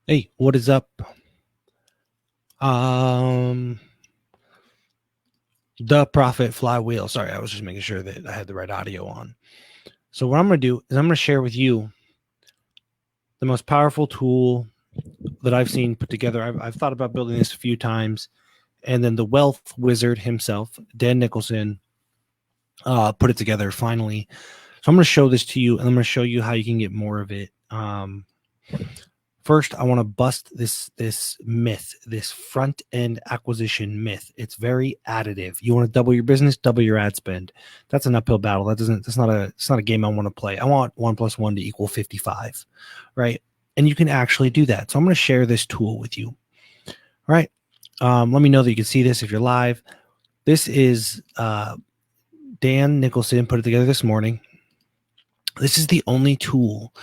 Hey, what is up? Um, the Profit Flywheel. Sorry, I was just making sure that I had the right audio on. So what I'm going to do is I'm going to share with you the most powerful tool that I've seen put together. I've thought about building this a few times, and then the wealth wizard himself, Dan Nicholson, put it together finally. So I'm going to show this to you, and I'm going to show you how you can get more of it. First, I want to bust this myth, this front end acquisition myth. It's very additive. You want to double your business, double your ad spend. That's an uphill battle. It's not a game I want to play. I want 1 + 1 to equal 55, right? And you can actually do that. So I'm going to share this tool with you. All right. Let me know that you can see this if you're live. This is Dan Nicholson put it together this morning. This is the only tool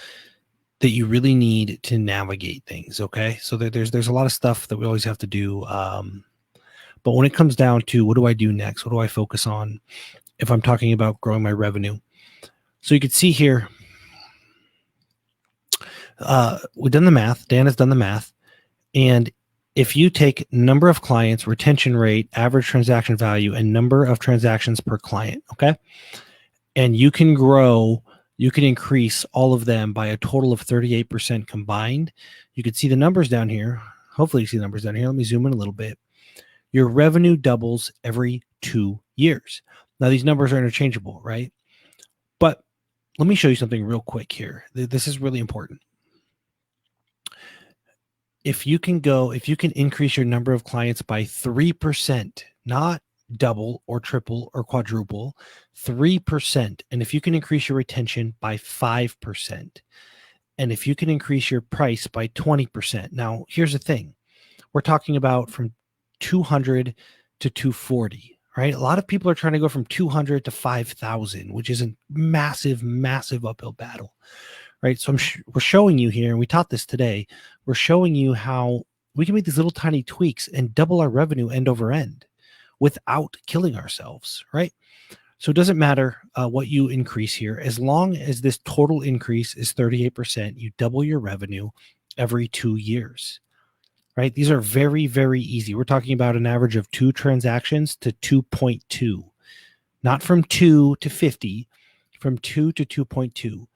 that you really need to navigate things. Okay. So there's a lot of stuff that we always have to do. But when it comes down to what do I do next? What do I focus on if I'm talking about growing my revenue? So you can see here, we've done the math. Dan has done the math. And if you take number of clients, retention rate, average transaction value, and number of transactions per client, okay? And you can increase all of them by a total of 38% combined. You can see the numbers down here. Hopefully you see the numbers down here. Let me zoom in a little bit. Your revenue doubles every 2 years. Now these numbers are interchangeable, right? But let me show you something real quick here. This is really important. If you can increase your number of clients by 3%, not double or triple or quadruple, 3%. And if you can increase your retention by 5%, and if you can increase your price by 20%. Now, here's the thing. We're talking about from 200 to 240, right? A lot of people are trying to go from 200 to 5,000, which is a massive, massive uphill battle, right? So we're showing you here, and we taught this today, we're showing you how we can make these little tiny tweaks and double our revenue end over end without killing ourselves, right? So it doesn't matter what you increase here. As long as this total increase is 38%, you double your revenue every 2 years, right? These are very, very easy. We're talking about an average of 2 transactions to 2.2, not from 2 to 50, from 2 to 2.2,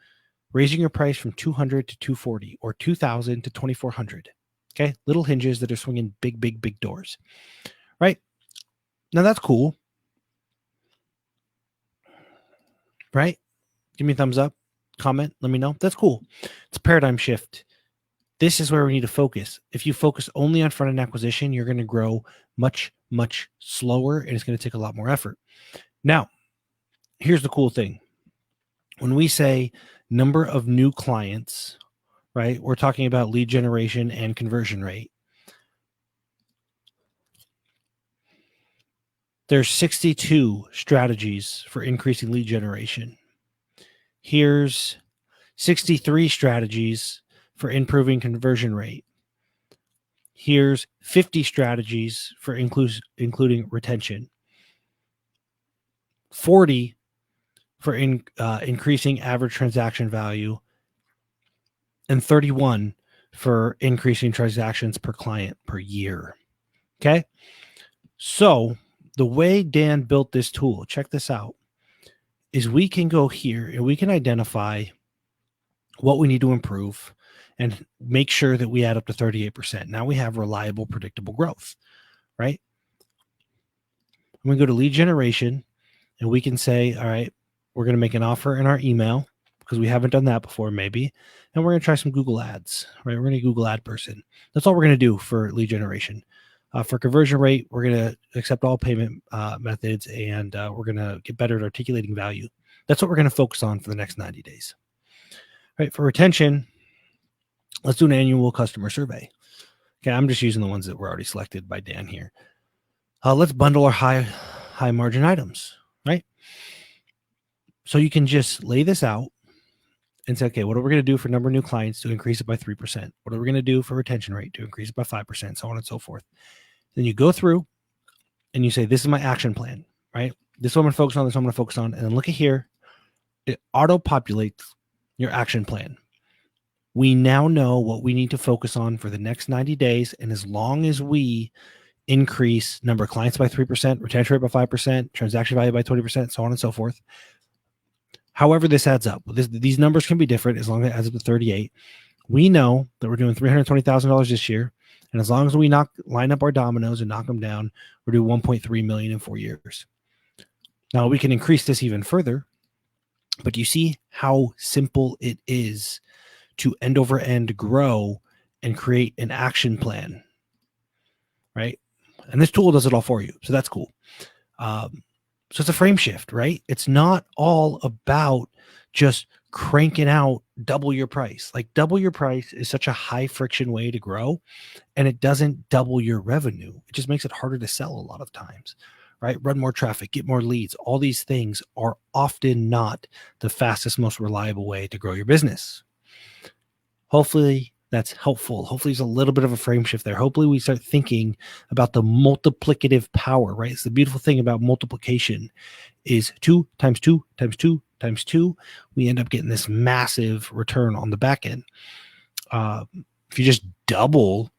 raising your price from 200 to 240 or 2,000 to 2,400. Okay. Little hinges that are swinging big, big, big doors, right? Now that's cool, right? Give me a thumbs up, comment, let me know. That's cool. It's a paradigm shift. This is where we need to focus. If you focus only on front end acquisition, you're going to grow much, much slower, and it's going to take a lot more effort. Now, here's the cool thing. When we say number of new clients, right, we're talking about lead generation and conversion rate. There's 62 strategies for increasing lead generation. Here's 63 strategies for improving conversion rate. Here's 50 strategies for including retention. 40 for increasing average transaction value, and 31 for increasing transactions per client per year. Okay. So the way Dan built this tool, check this out, is we can go here and we can identify what we need to improve and make sure that we add up to 38%. Now we have reliable, predictable growth, right? I'm going to go to lead generation and we can say, all right, we're going to make an offer in our email because we haven't done that before, maybe. And we're going to try some Google ads, right? We're going to Google ad person. That's all we're going to do for lead generation. For conversion rate, we're going to accept all payment methods, and we're going to get better at articulating value. That's what we're going to focus on for the next 90 days. All right, for retention, let's do an annual customer survey. Okay, I'm just using the ones that were already selected by Dan here. Let's bundle our high margin items, right? So you can just lay this out and say, okay, what are we going to do for number of new clients to increase it by 3%? What are we going to do for retention rate to increase it by 5%, so on and so forth. Then you go through and you say, this is my action plan, right? This is what I'm going to focus on, this is what I'm going to focus on. And then look at here. It auto-populates your action plan. We now know what we need to focus on for the next 90 days. And as long as we increase number of clients by 3%, retention rate by 5%, transaction value by 20%, so on and so forth. However this adds up, these numbers can be different as long as it adds up to 38. We know that we're doing $320,000 this year. And as long as we line up our dominoes and knock them down, we're doing $1.3 million in 4 years. Now we can increase this even further, but you see how simple it is to end over end grow and create an action plan, right? And this tool does it all for you. So that's cool. So it's a frame shift, right? It's not all about just cranking out double your price. Like double your price is such a high friction way to grow, and it doesn't double your revenue. It just makes it harder to sell a lot of times, right? Run more traffic, get more leads. All these things are often not the fastest, most reliable way to grow your business. Hopefully that's helpful. Hopefully there's a little bit of a frame shift there. Hopefully we start thinking about the multiplicative power, right? It's the beautiful thing about multiplication is 2 times 2 times 2 times 2. We end up getting this massive return on the back end. If you just double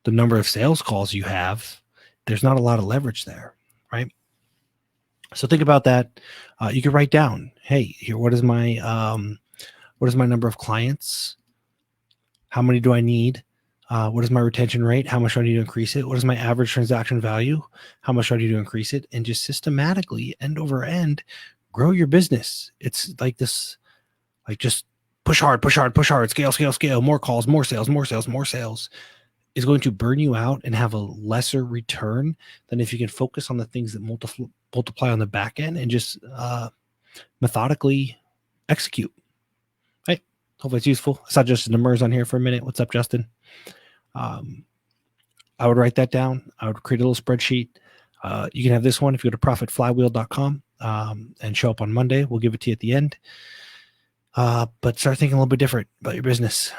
the number of sales calls you have, there's not a lot of leverage there, right? So think about that. You can write down, hey, here, what is my number of clients? How many do I need? What is my retention rate? How much do I need to increase it? What is my average transaction value? How much do I need to increase it? And just systematically, end over end, grow your business. It's like this, like just push hard, scale, more calls, more sales is going to burn you out and have a lesser return than if you can focus on the things that multiply on the back end and just methodically execute. Right? Hopefully it's useful. I saw Justin Demers on here for a minute. What's up, Justin? I would write that down. I would create a little spreadsheet. You can have this one if you go to profitflywheel.com and show up on Monday. We'll give it to you at the end. But start thinking a little bit different about your business.